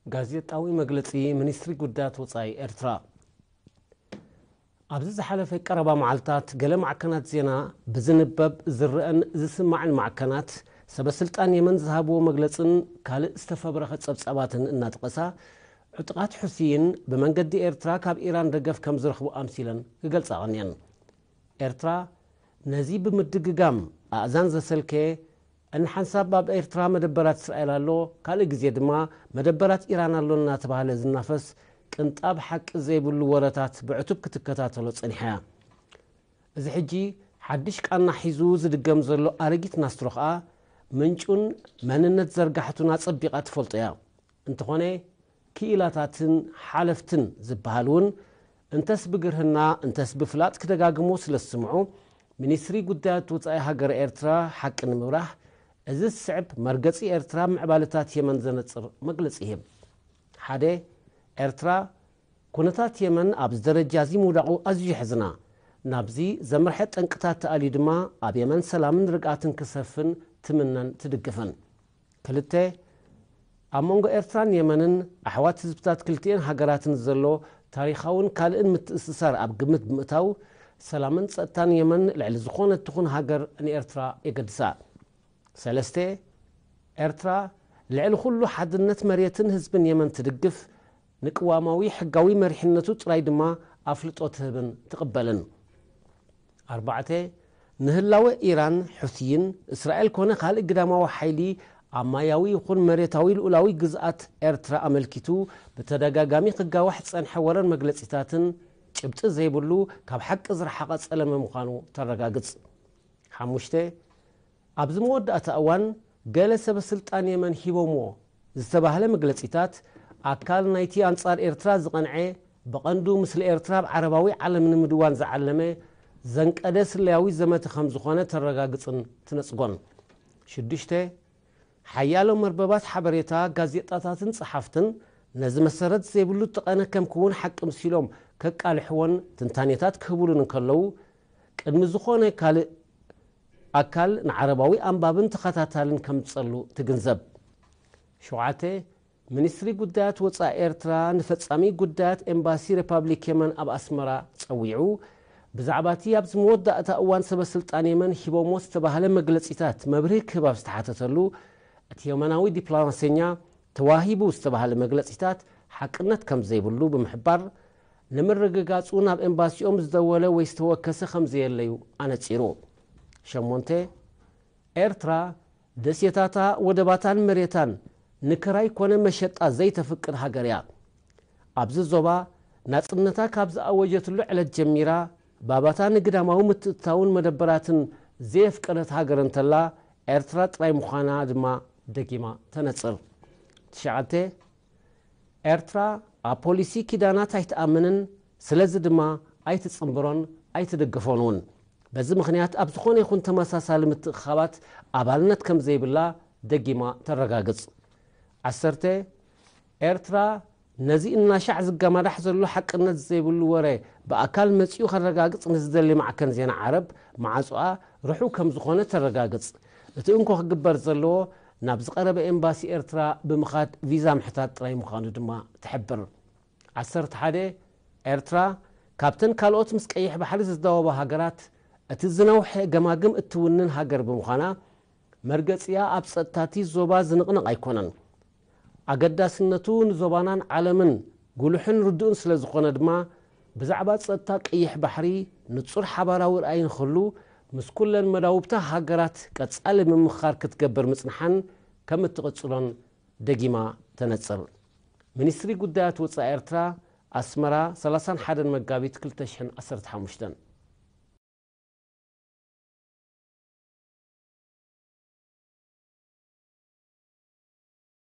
ጋዜጣዊ መግለጺ ሚኒስትሪ ጉዳያት ወጻኢ ኤርትራ ኣብዚ ዝሓለፈ ቀረባ መዓልታት ገለ ማዕከናት ዜና ብዝንበብ ዝርአን ዝስማዕን ማዕከናት ሰበስልጣን የመን ዝሃብዎ መግለጽን ካልእ ዝተፈብረኸ ጸብጻባትን እናጥቀሳ ዕጡቃት ሑሲይን ብመንገዲ ኤርትራ ካብ ኢራን ደገፍ ከም ዝረኽቡ ኣምሲለን ክገልጻ ቐንየን። ኤርትራ ነዚ ብምድግጋም ኣእዛን ዘሰልከየ እንሓንሳብ ኣብ ኤርትራ መደበራት እስራኤል ኣሎ ካልእ ግዜ ድማ መደበራት ኢራን ኣሎ እናተባህለ ዝናፈስ ቅንጣብ ሓቂ ዘይብሉ ወረታት ብዕቱብ ክትከታተሎ ጸኒሐያ። እዚ ሕጂ ሓድሽ ቃና ሒዙ ዝድገም ዘሎ ኣረጊት ናስትሮ ኸኣ ምንጩን መንነት ዘርጋሕቱን ኣጸቢቓ ትፈልጦ እያ። እንተኾነ ክኢላታትን ሓለፍትን ዝበሃል እውን እንተስ ብግርህና እንተስ ብፍላጥ ክደጋግሞ ስለ ዝስምዑ ሚኒስትሪ ጉዳያት ወጻኢ ሃገር ኤርትራ ሓቂ ንምብራህ እዚ ዝስዕብ መርገጺ ኤርትራ ምዕባለታት የመን ዘነጽር መግለጺ ይህብ። ሓደ ኤርትራ ኩነታት የመን ኣብዚ ደረጃ እዚ ምውዳቑ ኣዝዩ ይሕዝና። ናብዚ ዘምርሐ ጠንቅታት ተኣልዩ ድማ ኣብ የመን ሰላምን ርግኣትን ክሰፍን ትምነን ትድግፍን። ክልተ ኣብ መንጎ ኤርትራን የመንን ኣሕዋት ህዝብታት ክልቲአን ሃገራትን ዘሎ ታሪኻውን ካልእን ምትእስሳር ኣብ ግምት ብምእታው ሰላምን ጸጥታን የመን ልዕሊ ዝኾነ እትኹን ሃገር ንኤርትራ የገድሳ። ሰለስተ ኤርትራ ልዕሊ ኩሉ ሓድነት መሬትን ህዝብን የመን ትድግፍ ንቅዋማዊ ሕጋዊ መሪሕነቱ ጥራይ ድማ ኣፍልጦ ትህብን ትቕበልን። ኣርባዕተ ንህላወ ኢራን ሑሲይን እስራኤል ኮነ ካልእ ግዳማዊ ሓይሊ ኣብ ማያዊ ይኹን መሬታዊ ልኡላዊ ግዝኣት ኤርትራ ኣመልኪቱ ብተደጋጋሚ ክጋዋሕ ዝጸንሐ ወረን መግለጺታትን ጭብጢ ዘይብሉ ካብ ሓቂ ዝረሓቐ ጸለመ ምዃኑ ተረጋግጽ። ሓሙሽተ ኣብዚ መወዳእታ እዋን ገለ ሰበስልጣን የመን ሂቦምዎ ዝተባህለ መግለጺታት ኣካል ናይቲ ኣንጻር ኤርትራ ዝቐንዐ ብቐንዱ ምስሊ ኤርትራ ኣብ ዓረባዊ ዓለም ንምድዋን ዝዓለመ ዘንቀደ ስለያዊ ዘመተ ከም ዝኾነ ተረጋግጽን ትነጽጎን። ሽዱሽተ ሓያሎ መርበባት ሓበሬታ ጋዜጣታትን ጸሓፍትን ነዚ መሰረት ዘይብሉ ተቐነ ከም ክውን ሓቂ ምሲሎም ከቃልሕዎን ትንታኔታት ክህብሉን እንከለዉ ቅድሚ ዝኾነ ካልእ ኣካል ንዓረባዊ ኣንባብን ተኸታታልን ከም ዝጸሉ ትግንዘብ። ሸውዓተ ሚኒስትሪ ጉዳያት ወጻኢ ኤርትራ ንፈጻሚ ጉዳያት ኤምባሲ ሪፐብሊክ የመን ኣብ ኣስመራ ጸዊዑ ብዛዕባ እቲ ኣብ ዝመወዳእታ እዋን ሰበስልጣን የመን ሂቦሞ ዝተባህለ መግለጺታት መብርሂ ክህብ ኣብ ዝተሓተተሉ እቲ የመናዊ ዲፕሎማስኛ ተዋሂቡ ዝተባህለ መግለጺታት ሓቅነት ከም ዘይብሉ ብምሕባር ንምርግጋጹ ናብ ኤምባሲኦም ዝደወለ ወይ ዝተወከሰ ከም ዘየለዩ ኣነጺሩ። ሸሞንተ ኤርትራ ደሴታታ ወደባታን መሬታን ንክራይ ኮነ መሸጣ ዘይተፍቅድ ሃገር እያ። ኣብዚ ዞባ ናጽነታ ካብ ዝኣወጀትሉ ዕለት ጀሚራ ባባታ ንግዳማዊ ምትእትታውን መደበራትን ዘየፍቀረት ሃገር እንተላ ኤርትራ ጥራይ ምዃና ድማ ደጊማ ተነጽር። ትሽዓተ ኤርትራ ኣብ ፖሊሲ ኪዳናት ኣይትኣምንን ስለዚ ድማ ኣይትጽምብሮን ኣይትደግፎን እውን በዚ ምኽንያት ኣብ ዝኾነ ይኹን ተመሳሳሊ ምትእኻባት ኣባልነት ከም ዘይብላ ደጊማ ተረጋግጽ። ዓሰርተ ኤርትራ ነዚ እናሻዕ ዝገማዳሕ ዘሎ ሓቅነት ዘይብሉ ወረ ብኣካል መጺኡ ከረጋግጽ ንዝደሊ ማዕከን ዜና ዓረብ ማዓጽኣ ርሑቕ ከም ዝኾነ ተረጋግጽ። እቲ እንኮ ክግበር ዘለዎ ናብ ዝቐረበ ኤምባሲ ኤርትራ ብምኻድ ቪዛ ምሕታት ጥራይ ምዃኑ ድማ ትሕብር። 11 ኤርትራ ካብተን ካልኦት ምስ ቀይሕ ባሕሪ ዝዳወባ ሃገራት እቲ ዝነውሐ ገማግም እትውንን ሃገር ብምዃና መርገጺያ ኣብ ጸጥታቲ ዞባ ዝንቕንቕ ኣይኮነን። ኣገዳስነቱ ንዞባናን ዓለምን ጉልሕን ርዱእን ስለ ዝኾነ ድማ ብዛዕባ ጸጥታ ቀይሕ ባሕሪ ንጹር ሓባራዊ ረኣይ ንኽህሉ ምስ ኩለን መዳውብታ ሃገራት ቀጻሊ ምምኽኻር ክትገብር ምጽንሓን ከም እትቕጽሎን ደጊማ ተነጽር። ሚኒስትሪ ጉዳያት ወጻኢ ኤርትራ ኣስመራ 31 መጋቢት 2015